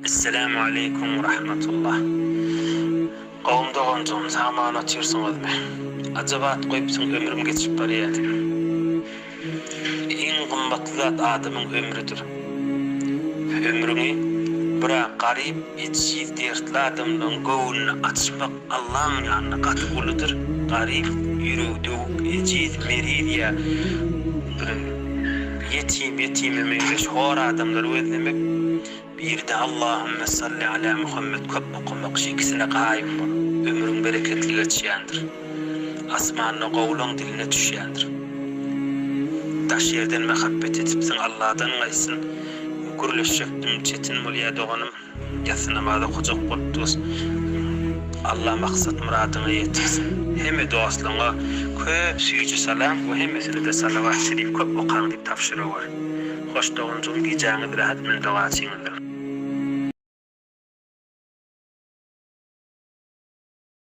Esselamu aleyküm ve rahmetullah. Qawmda gonjum zamana tyrsyňyzmy? Ajabat goýupsyň ömrüm geçip barýar. Iň gymmatly zat adamyň ömrüdir. Ömrüňi birak garyp etşiz dertli adamdan göwülini açmak Allah'ın ýanyna gaty boludur. Garyp ýüregde etşiz meridiýa yetim emeýle şor adamlar özlemek. Bir de Allahümme salli ala Muhammed köp okumak şekisine gaýym bol. Ömrüň bereketli geçýändir. Asmanyna gowlaň diline düşýändir. Daş yerden mehabbet etipsiň Allah'dan gaýsyn. Gürleşekdim çetin bolýa doganym. Ýatsy namaza hojak bolupdys. Allah maksat muradyňy ýetirsin. Hemme dostlaryňa köp süýji salam we hemmesine de salavat şerif köp okan diýip tapşyryk bar. Hoş doganjyň gijaňy bir hadmen doga çiňler.